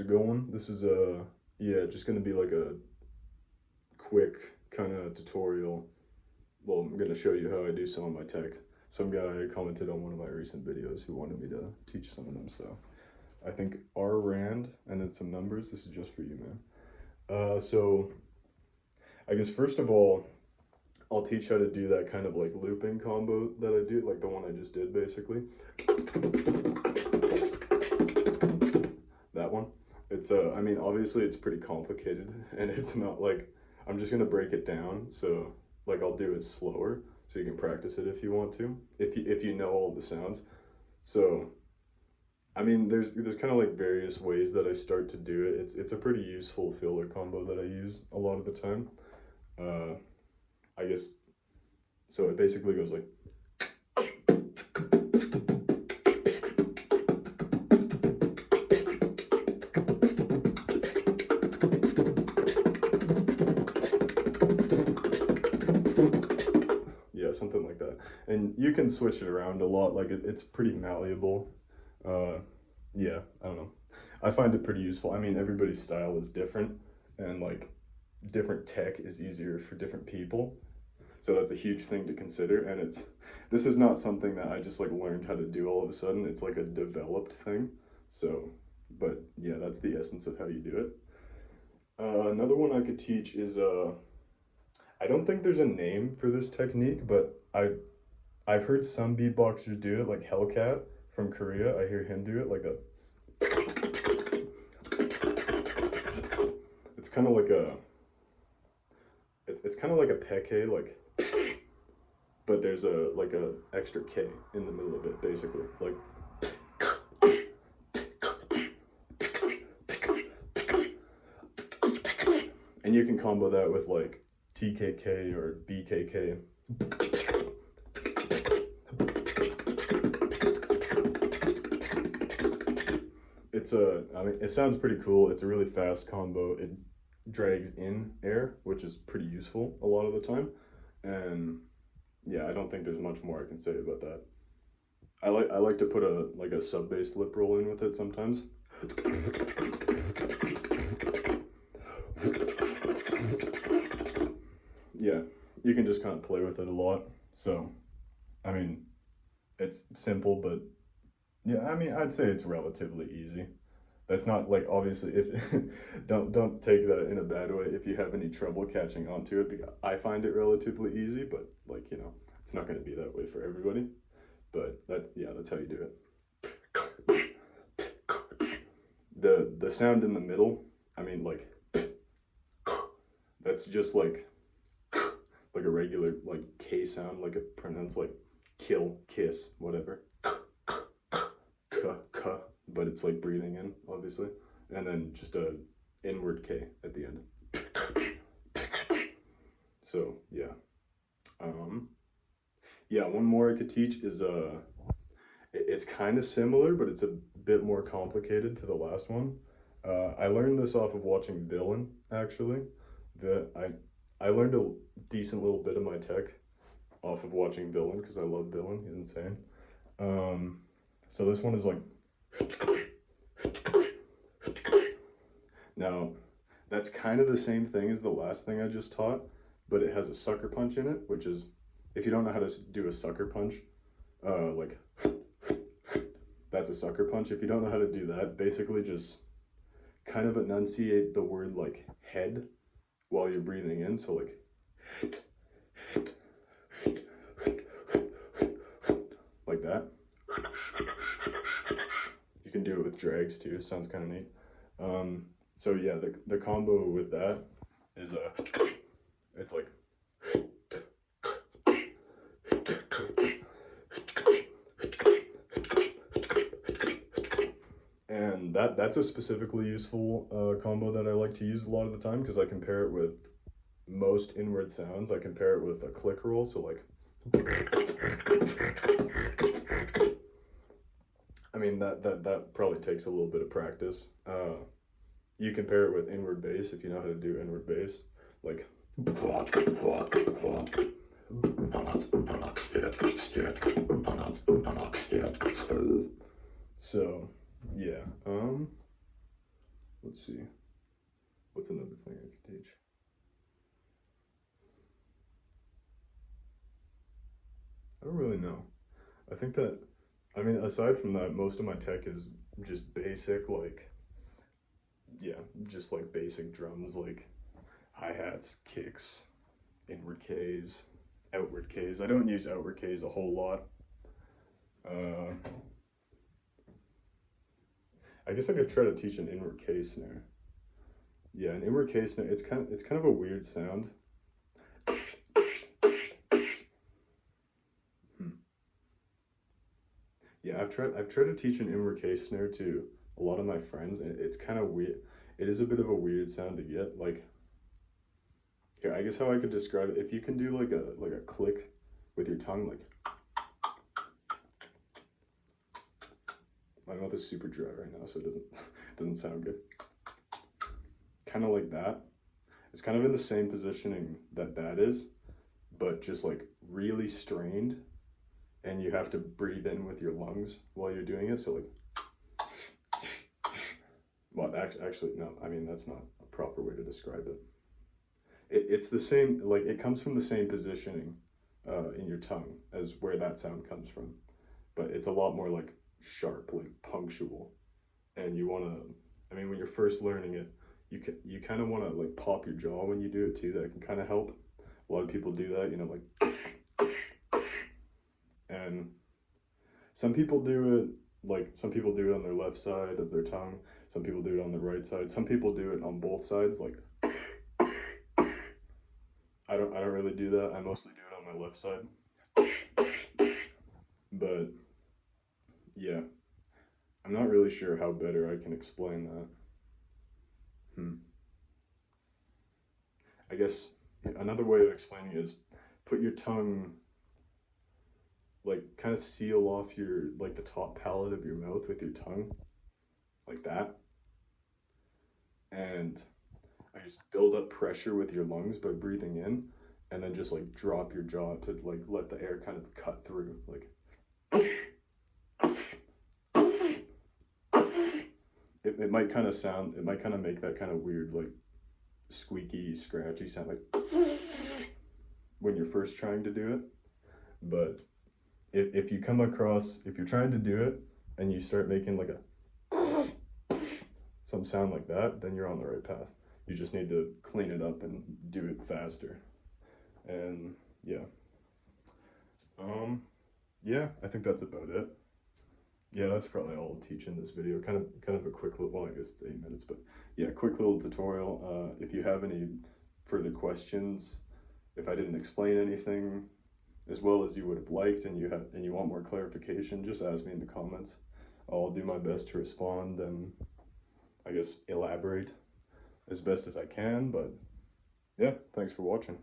it going? This is yeah, just gonna be like a quick kind of tutorial. Well, I'm gonna show you how I do some of my tech. Some guy commented on one of my recent videos who wanted me to teach some of them, so I think R rand and then some numbers. This is just for you, man. So I guess first of all, I'll teach how to do that kind of like looping combo that I do, like the one I just did basically. That one. It's I mean, obviously it's pretty complicated and it's not like, I'm just gonna break it down. So like I'll do it slower so you can practice it if you want to, if you know all the sounds. So I mean, there's kind of like various ways that I start to do it. It's a pretty useful filler combo that I use a lot of the time. I guess, so it basically goes like, yeah, something like that. And you can switch it around a lot. Like it's pretty malleable. Yeah, I don't know. I find it pretty useful. I mean, everybody's style is different, and like different tech is easier for different people. So that's a huge thing to consider. And this is not something that I just like learned how to do all of a sudden. It's like a developed thing. So, but yeah, that's the essence of how you do it. Another one I could teach is I don't think there's a name for this technique, but I've heard some beatboxers do it, like Hellcat from Korea. I hear him do it like a. It's kind of like a. It's kind of like a peke, like, but there's a like a extra K in the middle of it, basically, like. And you can combo that with like TKK or BKK. It's I mean, it sounds pretty cool. It's a really fast combo. It drags in air, which is pretty useful a lot of the time. And yeah, I don't think there's much more I can say about that. I like to put a sub bass lip roll in with it sometimes. Yeah, you can just kind of play with it a lot. So, I mean, it's simple, but yeah, I mean, I'd say it's relatively easy. That's not like, obviously, if don't take that in a bad way if you have any trouble catching on to it, because I find it relatively easy, but like, you know, it's not going to be that way for everybody. But yeah, that's how you do it. The sound in the middle, I mean, like, that's just like a regular like K sound, like a pronounced like kill, kiss, whatever. K, but it's like breathing in, obviously, and then just a inward K at the end. So yeah, yeah. One more I could teach is it's kind of similar, but it's a bit more complicated to the last one. I learned this off of watching Villain, actually. That I learned a decent little bit of my tech off of watching Villain because I love Villain. He's insane. So this one is like. Now, that's kind of the same thing as the last thing I just taught, but it has a sucker punch in it, which is, if you don't know how to do a sucker punch, like, that's a sucker punch. If you don't know how to do that, basically just kind of enunciate the word like head while you're breathing in. So like, like that. You can do it with drags too. Sounds kind of neat. So yeah, the combo with that is it's like. And that's a specifically useful combo that I like to use a lot of the time because I compare it with most inward sounds. I compare it with a click roll, so like. I mean, that probably takes a little bit of practice. You compare it with inward bass if you know how to do inward bass, like. So yeah, Let's see. What's another thing I could teach? I don't really know. I think that, I mean, aside from that, most of my tech is just basic, like, yeah, just like basic drums, like hi-hats, kicks, inward Ks, outward Ks. I don't use outward Ks a whole lot. Uh, I guess I could try to teach an inward K snare. Yeah, an inward K snare. It's kind of a weird sound. Hmm. Yeah, I've tried to teach an inward K snare to a lot of my friends, and it's kind of weird. It is a bit of a weird sound to get. Like, here, I guess how I could describe it. If you can do like a click with your tongue, like my mouth is super dry right now, so it doesn't sound good. Kind of like that. It's kind of in the same positioning that that is, but just like really strained, and you have to breathe in with your lungs while you're doing it. So like, well, actually, no. I mean, that's not a proper way to describe it. It's the same. Like it comes from the same positioning in your tongue as where that sound comes from, but it's a lot more like sharp, like punctual, and you want to. I mean, when you're first learning it, you kind of want to like pop your jaw when you do it too. That can kind of help. A lot of people do that, you know, like, and some people do it like some people do it on their left side of their tongue. Some people do it on the right side. Some people do it on both sides. Like I don't really do that. I mostly do it on my left side. But yeah, I'm not really sure how better I can explain that. Hmm. I guess another way of explaining it is put your tongue like kind of seal off your like the top palate of your mouth with your tongue like that, and I just build up pressure with your lungs by breathing in, and then just like drop your jaw to like let the air kind of cut through. Like it might kind of sound, it might kind of make that kind of weird like squeaky, scratchy sound like when you're first trying to do it. But if you come across, if you're trying to do it and you start making like a some sound like that, then you're on the right path. You just need to clean it up and do it faster. And yeah, um, yeah, I think that's about it. Yeah, that's probably all I'll teach in this video. Kind of a quick little, well, I guess it's 8 minutes, but yeah, quick little tutorial. If you have any further questions, if I didn't explain anything as well as you would have liked, and you want more clarification, just ask me in the comments. I'll do my best to respond and I guess elaborate as best as I can. But yeah, thanks for watching.